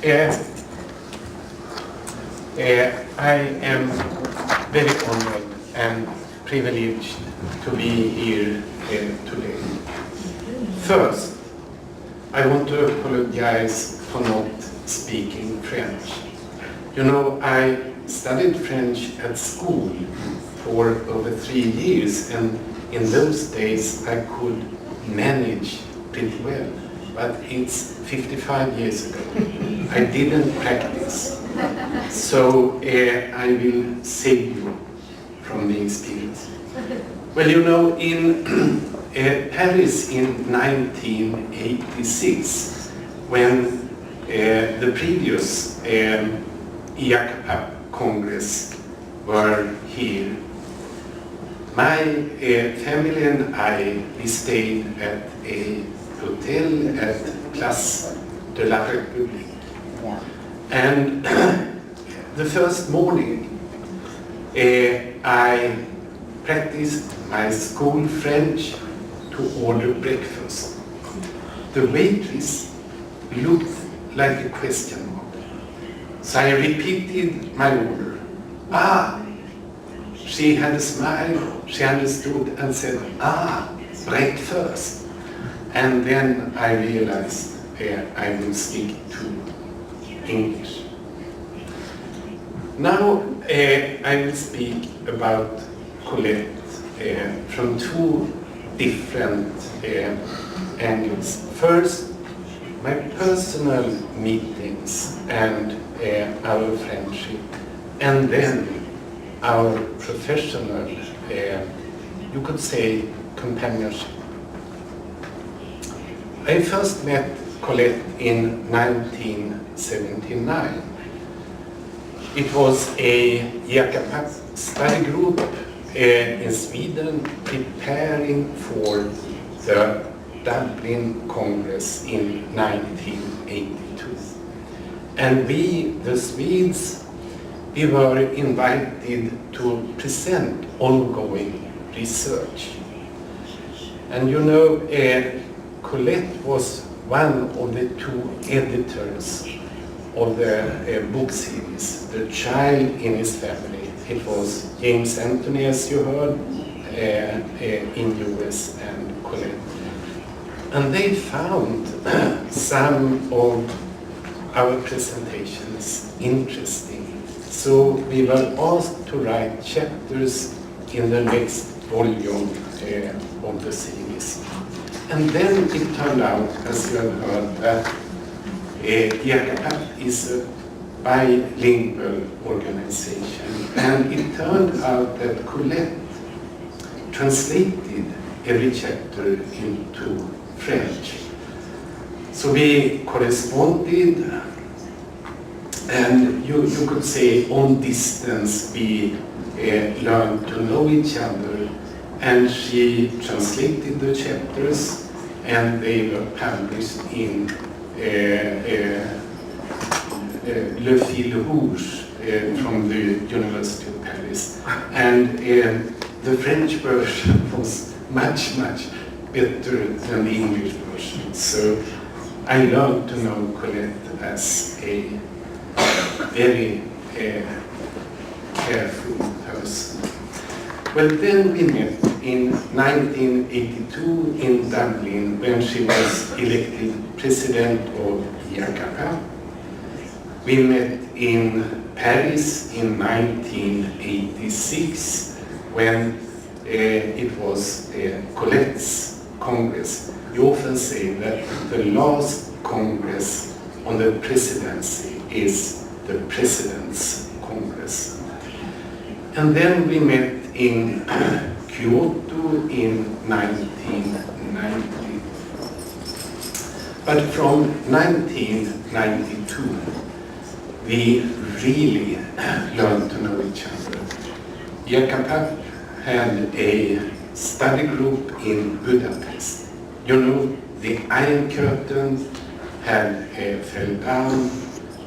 I am very honored and privileged to be here today. First, I want to apologize for not speaking French. You know, I studied French at school for over 3 years, and in those days I could manage pretty well. But it's 55 years ago. I didn't practice. So I will save you from the experience. Well, you know, in Paris in 1986, when the previous IACPAP Congress were here, my family and I, we stayed at a hotel at Place de la République. Yeah. And the first morning, I practiced my school French to order breakfast. The waitress looked like a question mark. So I repeated my order. She had a smile, she understood and said, breakfast. And then I realized I will stick to English. Now I will speak about Colette from two different angles. First, my personal meetings and our friendship, and then our professional, you could say, companionship. I first met Colette in 1979. It was a IACPAP study group in Sweden preparing for the Dublin Congress in 1982. And we, the Swedes, we were invited to present ongoing research. And you know, Colette was one of the two editors of the book series, The Child in His Family. It was James Anthony, as you heard, in US, and Colette. And they found some of our presentations interesting. So we were asked to write chapters in the next volume of the series. And then it turned out, as you have heard, that IACPAP is a bilingual organization. And it turned out that Colette translated every chapter into French. So we corresponded, and you could say on distance we learned to know each other, and she translated the chapters and they were published in Le Fil Rouge from the University of Paris. And the French version was much, much better than the English version. So I learned to know Colette as a very careful person. Well, then we met in 1982 in Dublin when she was elected president of IACPAP. We met in Paris in 1986 when it was Colette's Congress. You often say that the last Congress on the presidency is the President's Congress. And then we met in Kyoto in 1990. But from 1992, we really learned to know each other. IACPAP had a study group in Budapest. You know, the Iron Curtain had fell down,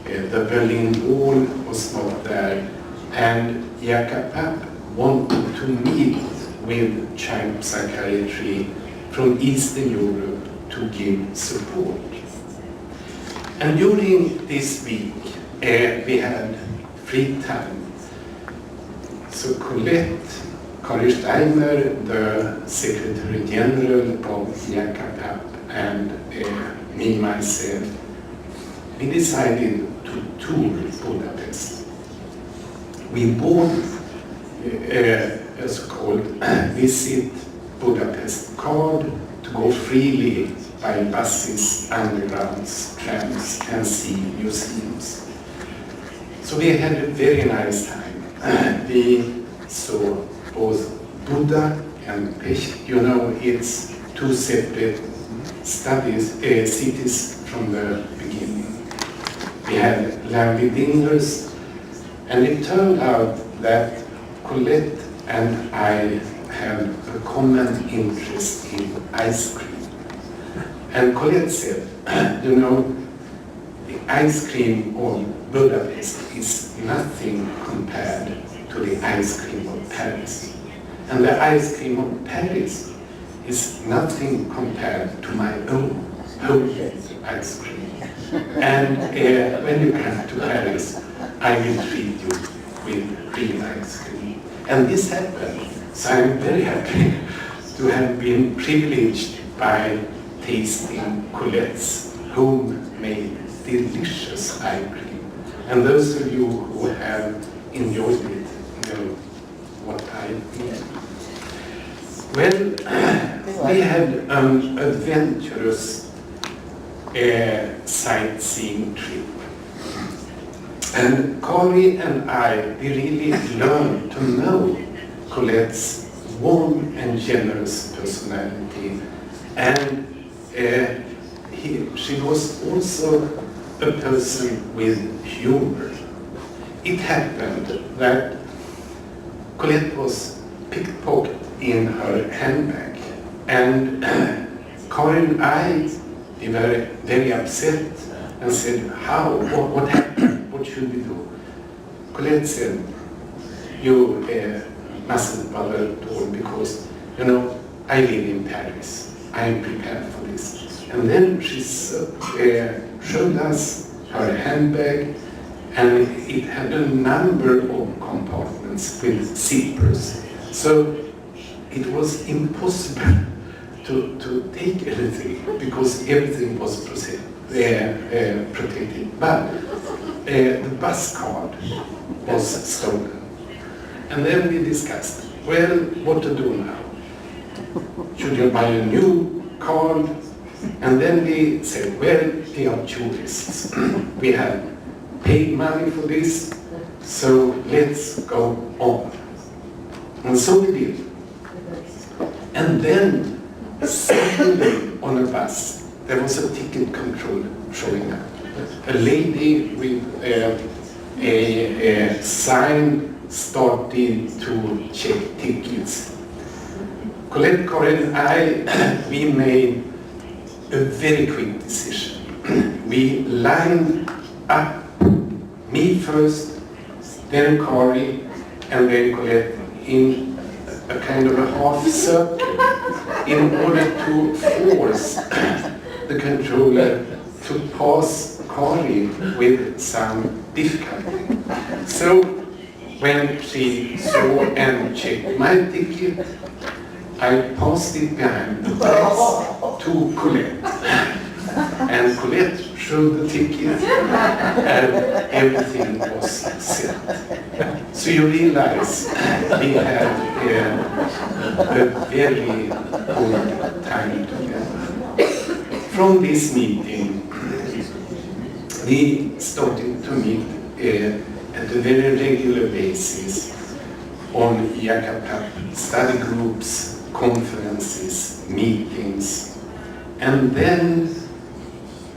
the Berlin Wall was not there, and IACPAP wanted to meet with child psychiatry from Eastern Europe to give support. And during this week, we had free time. So Colette TR2, the Secretary General of IACAPAP, and me, myself, we decided to tour Budapest. We bought a so-called Visit Budapest card to go freely by buses, undergrounds, trams, and see museums. So we had a very nice time. We saw both Buda and Pest. You know, it's two separate cities from the beginning. We had lovely dinners, and it turned out that Colette and I had a common interest in ice cream. And Colette said, you know, the ice cream of Budapest is nothing compared to the ice cream of Paris. And the ice cream of Paris is nothing compared to my own homemade ice cream. And when you come to Paris, I will treat you with real ice cream. And this happened. So I'm very happy to have been privileged by tasting Colette's homemade delicious ice cream. And those of you who have enjoyed it know what I mean. Well, we had an adventurous sightseeing trip. And Kari and I, we really learned to know Colette's warm and generous personality. And she was also a person with humor. It happened that Colette was pickpocketed in her handbag, and Kari and I, we were very upset and said, how? What happened? What should we do? Colette said, you mustn't bother at all because, you know, I live in Paris. I'm prepared for this. And then she showed us her handbag, and it had a number of compartments with zippers. So it was impossible to take anything because everything was protected. But the bus card was stolen. And then we discussed, well, what to do now? Should you buy a new card? And then we said, well, we are tourists. We have paid money for this, so let's go on. And so we did. And then suddenly on a bus, there was a ticket control showing up. A lady with a sign started to check tickets. Colette, Kari and I, we made a very quick decision. We lined up, me first, then Kari, and then Colette in a kind of a half circle in order to force the controller to pass Kari with some difficulty. So when she saw and checked my ticket, I passed it behind the desk to Colette. And Colette showed the ticket and everything was set. So you realize we had a very good time together. From this meeting, we started to meet at a very regular basis on IACAPAP study groups, conferences, meetings, and then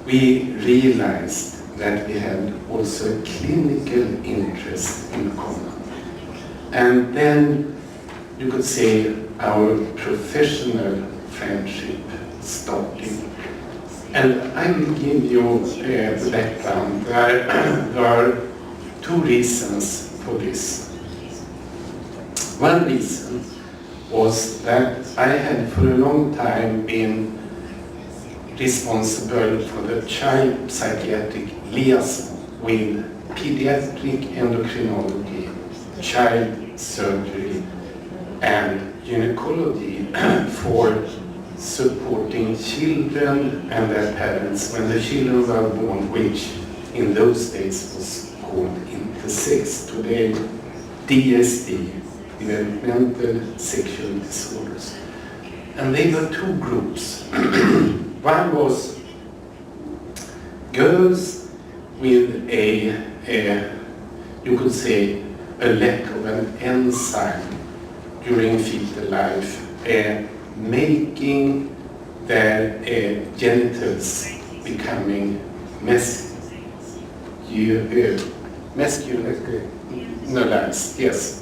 we realized that we had also a clinical interest in common. And then you could say our professional friendship started. And I will give you the background. There are two reasons for this. One reason was that I had for a long time been responsible for the child psychiatric liaison with pediatric endocrinology, child surgery, and gynecology for supporting children and their parents when the children were born, which in those days was called intersex, today DSD, developmental sexual disorders. And they were two groups. One was girls with you could say, a lack of an enzyme during fetal life, making their genitals becoming masculinized, yes.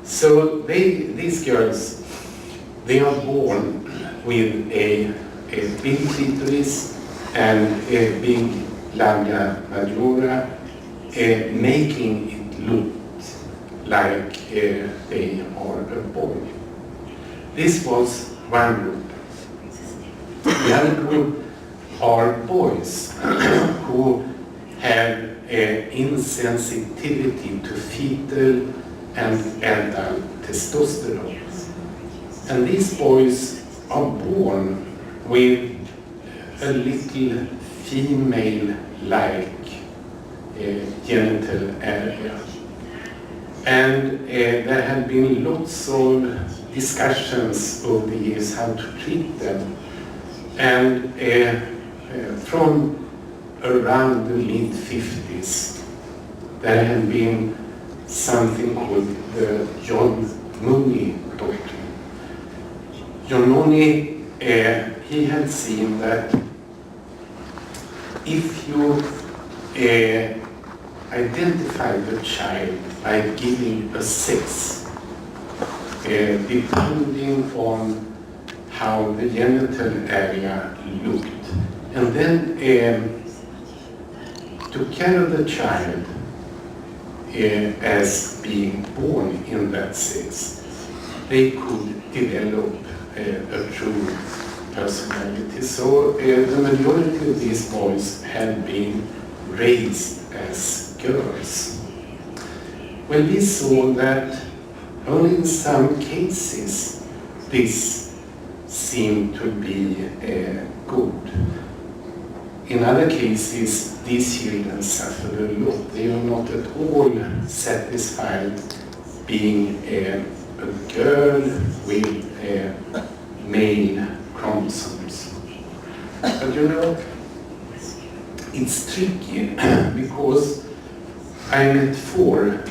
So these girls, they are born with a big clitoris and a big labia majora, making it look like they are a boy. This was one group. The other group are boys who have insensitivity to fetal and adult testosterone. And these boys are born with a little female-like genital area. And there have been lots of discussions over the years how to treat them. And from around the mid-50s, there have been something called the John Mooney doctrine. John Mooney, he had seen that if you identify the child by giving a sex, depending on how the genital area looked, and then to carry the child as being born in that sex, they could develop a true personality. So the majority of these boys had been raised as girls. Well, we saw that only in some cases this seemed to be good. In other cases, these children suffered a lot. They were not at all satisfied being a girl with male chromosomes. But you know, it's tricky because I met 4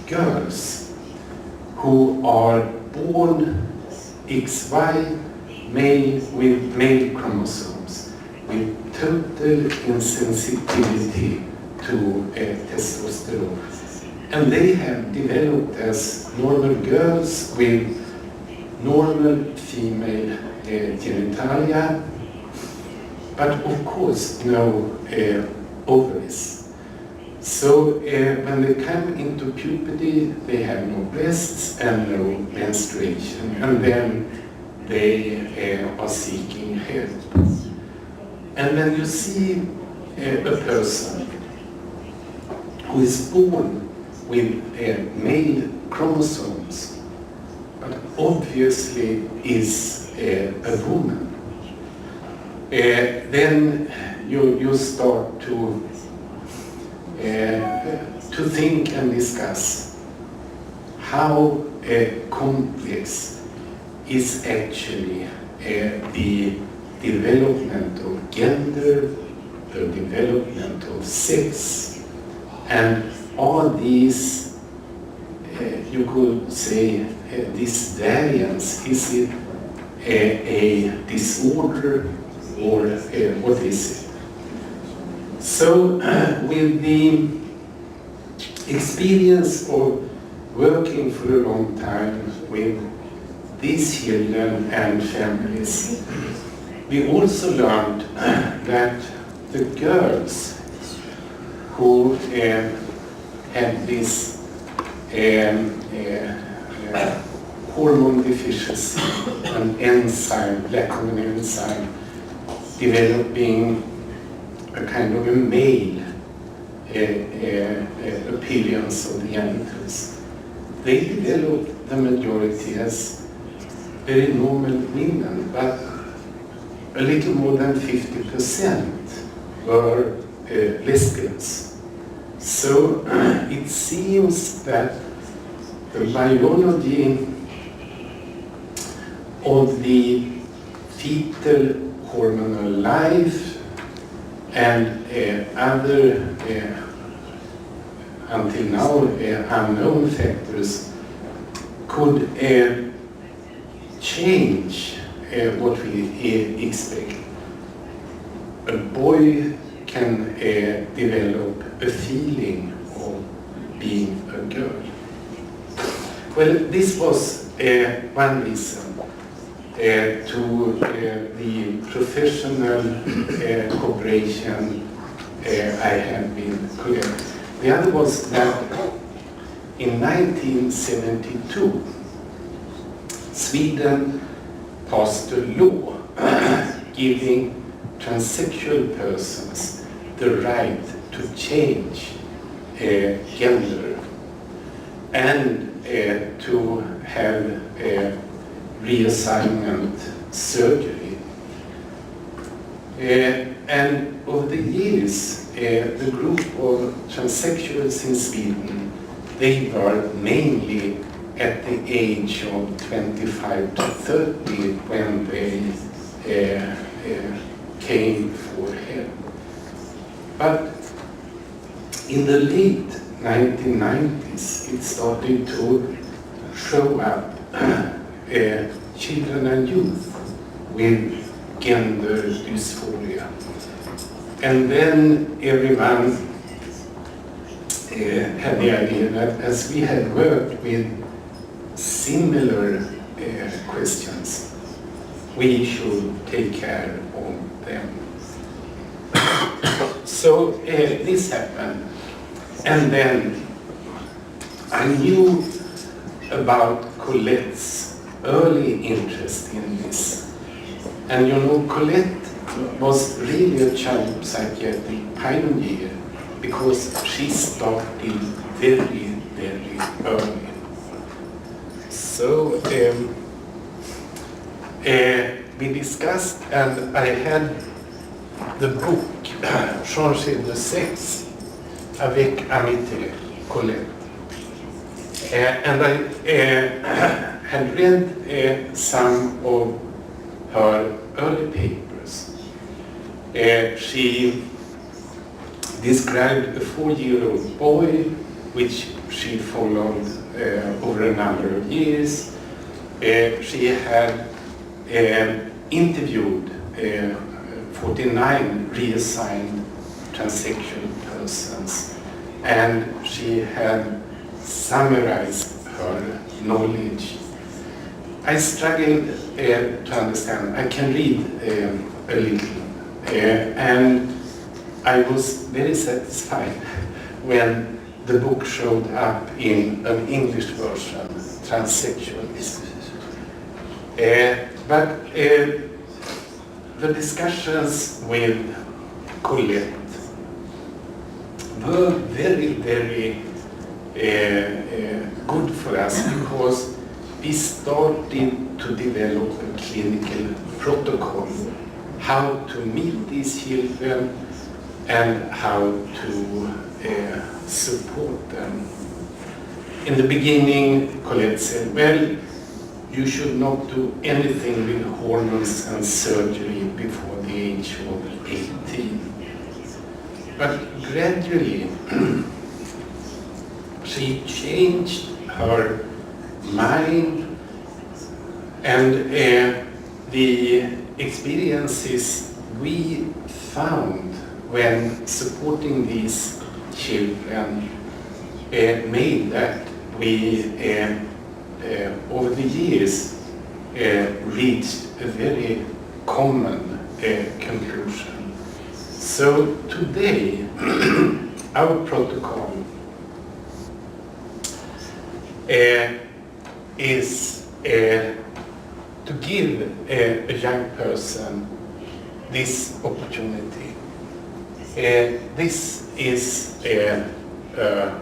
girls who are born XY, male with male chromosomes, with total insensitivity to testosterone. And they have developed as normal girls with normal female genitalia, but of course no ovaries. So when they come into puberty, they have no breasts and no menstruation, and then they are seeking help. And when you see a person who is born with male chromosomes, but obviously is a woman, then you start to think and discuss how complex is actually the development of gender, the development of sex, and are these, you could say, this variance, is it a disorder or what is it? So with the experience of working for a long time with these children and families, we also learned that the girls who had this hormone deficiency, an enzyme, lack of an enzyme, developing a kind of a male appearance of the genitals. They developed the majority as very normal women, but a little more than 50% were lesbians. So it seems that the biology of the fetal hormonal life and other until now unknown factors could change what we expect. A boy can develop a feeling of being a girl. Well, this was one reason to the professional cooperation I had with Colette. The other was that in 1972, Sweden passed a law giving transsexual persons the right to change gender and to have reassignment surgery. And over the years, the group of transsexuals in Sweden, they were mainly at the age of 25 to 30 when they came for help. But in the late 1990s, it started to show up children and youth with gender dysphoria. And then everyone had the idea that as we had worked with similar questions, we should take care of them. So this happened, and then I knew about Colette's early interest in this. And you know, Colette was really a child psychiatric pioneer because she started very, very early. So we discussed, and I had the book Changer de sexe avec amitié, Colette. And I had read some of her early papers. She described a 4-year-old boy which she followed over a number of years. She had interviewed 49 reassigned transsexual persons, and she had summarized her knowledge. I struggled to understand. I can read a little, and I was very satisfied when the book showed up in an English version, Transsexualism. But the discussions with Colette were very, very good for us because we started to develop a clinical protocol, how to meet these children and how to support them. In the beginning, Colette said, well, you should not do anything with hormones and surgery before the age of 18. But gradually, she changed her mind, and the experiences we found when supporting these children made that we over the years reached a very common conclusion. So today our protocol is to give a young person this opportunity. This is a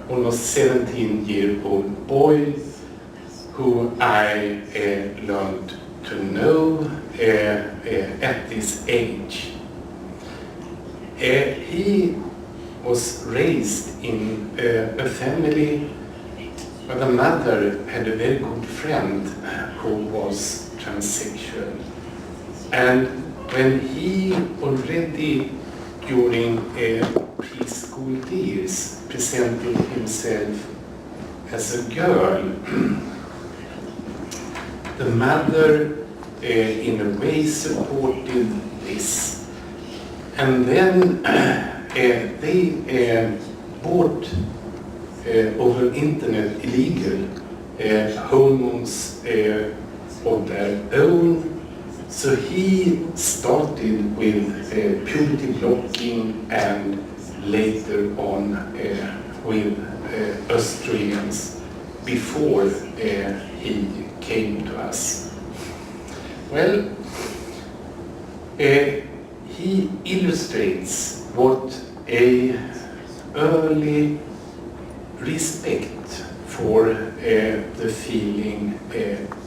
almost 17-year-old boy who I learned to know at this age. He was raised in a family where the mother had a very good friend who was transsexual. And when he already during preschool years presented himself as a girl, the mother in a way supported this. And then they bought over internet illegal hormones of their own. So he started with puberty blocking and later on with estrogens before he came to us. Well, he illustrates what a early respect for the feeling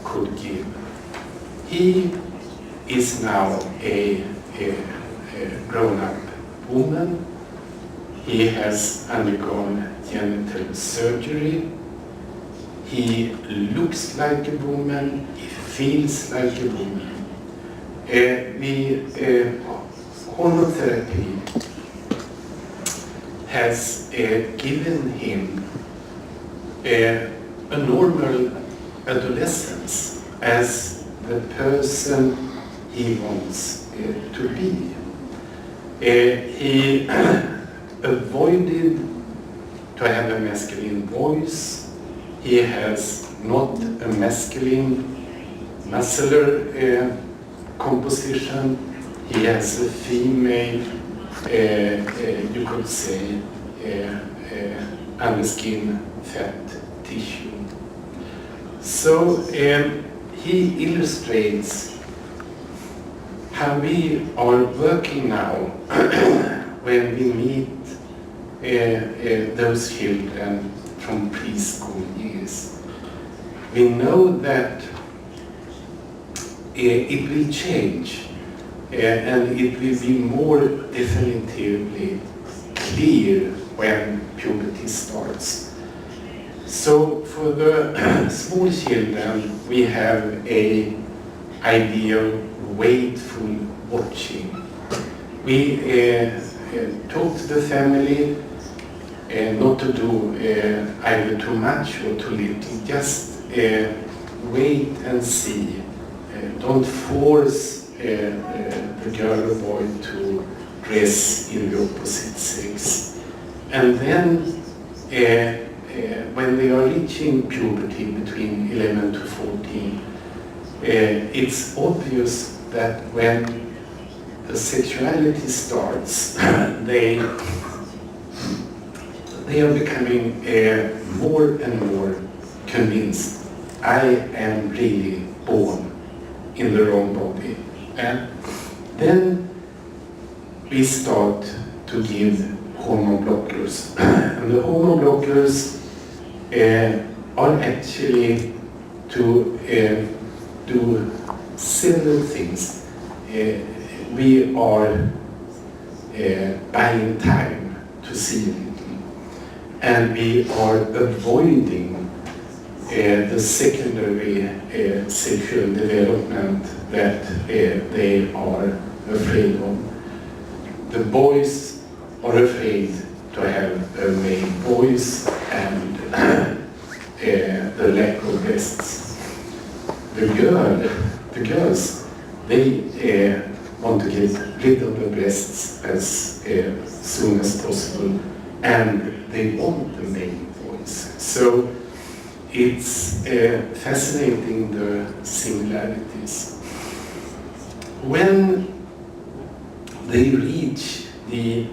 could give. He is now a grown-up woman. He has undergone genital surgery. He looks like a woman. He feels like a woman. Hormonotherapy has given him a normal adolescence as the person he wants to be. He avoided to have a masculine voice. He has not a masculine muscular composition. He has a female, you could say, underskin fat tissue. So he illustrates how we are working now when we meet those children from preschool years. We know that it will change and it will be more definitively clear when puberty starts. So for the small children, we have a ideal wakeful watching. We talk to the family not to do either too much or too little, just wait and see. Don't force the girl or boy to dress in the opposite sex. And then when they are reaching puberty between 11 to 14, it's obvious that when the sexuality starts, they are becoming more and more convinced, I am really born in the wrong body. And then we start to give hormone blockers. And the hormone blockers are actually to do several things. We are buying time to see it, and we are avoiding the secondary sexual development that they are afraid of. The boys are afraid to have a male voice and the lack of breasts. The girls, they want to get rid of the breasts as soon as possible, and they want the male voice. So it's fascinating, the similarities. When they reach the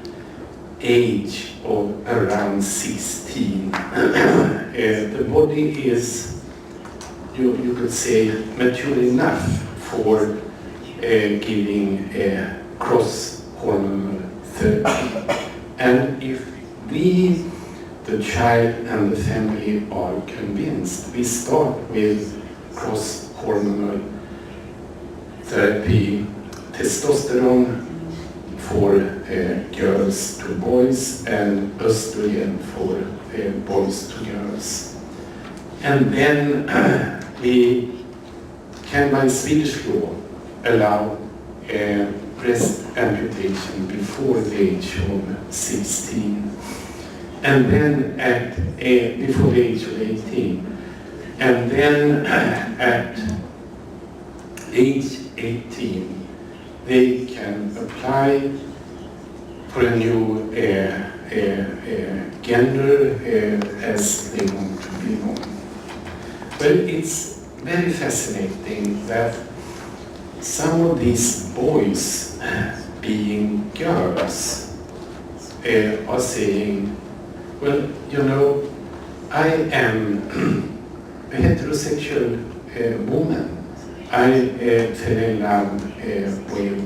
age of around 16, the body is, you could say, mature enough for giving cross-hormonal therapy. And if we, the child and the family, are convinced, we start with cross-hormonal therapy, testosterone for girls to boys and estrogen for boys to girls. And then we can, by Swedish law, allow breast amputation before the age of 16. And then before the age of 18. And then at age 18, they can apply for a new gender as they want to belong. Well, it's very fascinating that some of these boys, being girls, are saying, well, you know, I am a heterosexual woman. I fell in love with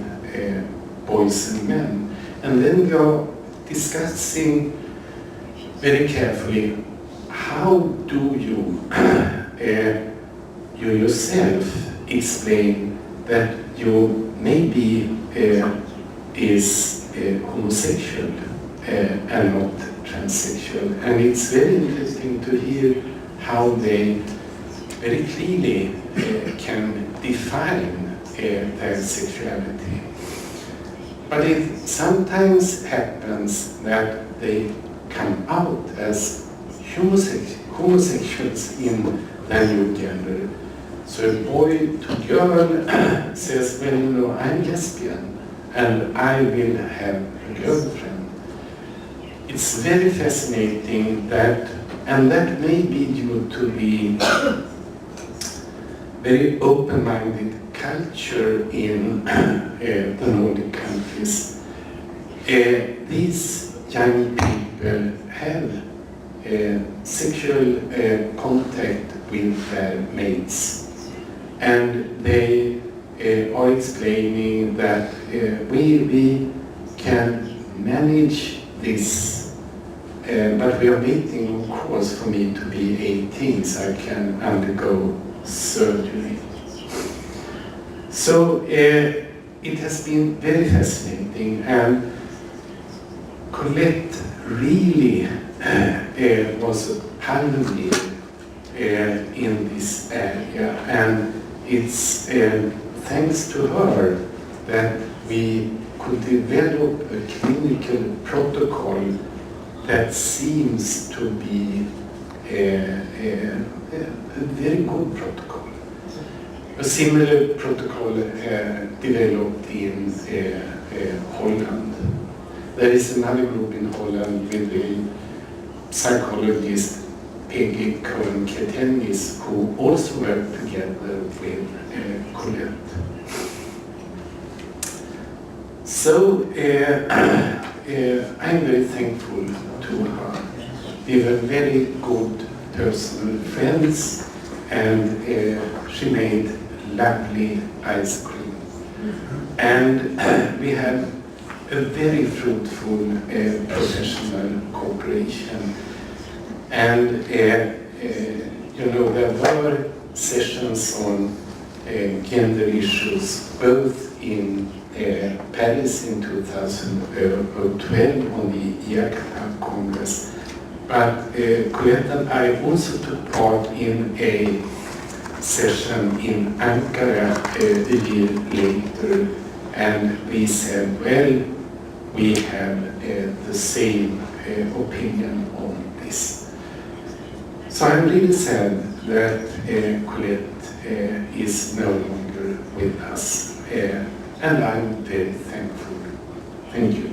boys and men. And then we are discussing very carefully, how do you, you yourself explain that you maybe is homosexual and not transsexual. And it's very interesting to hear how they very clearly can define their sexuality. But it sometimes happens that they come out as homosexuals in their new gender. So a boy to girl says, well, you know, I'm lesbian and I will have a girlfriend. It's very fascinating that, and that may be due to the very open-minded culture in the Nordic countries. These young people have sexual contact with their mates. And they are explaining that we can manage this, but we are waiting, of course, for me to be 18 so I can undergo surgery. So it has been very fascinating, and Colette really was a pioneer in this area, and it's thanks to her that we could develop a clinical protocol that seems to be a very good protocol. A similar protocol developed in Holland. There is another group in Holland with the psychologist Peggy Cohen-Ketenis, who also worked together with Colette. So I'm very thankful to her. We were very good personal friends, and she made lovely ice cream. And we had a very fruitful professional cooperation. And you know, there were sessions on gender issues both in Paris in 2012 on the IACTA Congress, but Colette and I also took part in a session in Ankara a year later, and we said, well, we have the same opinion on this. So I'm really sad that Colette is no longer with us, and I'm very thankful. Thank you.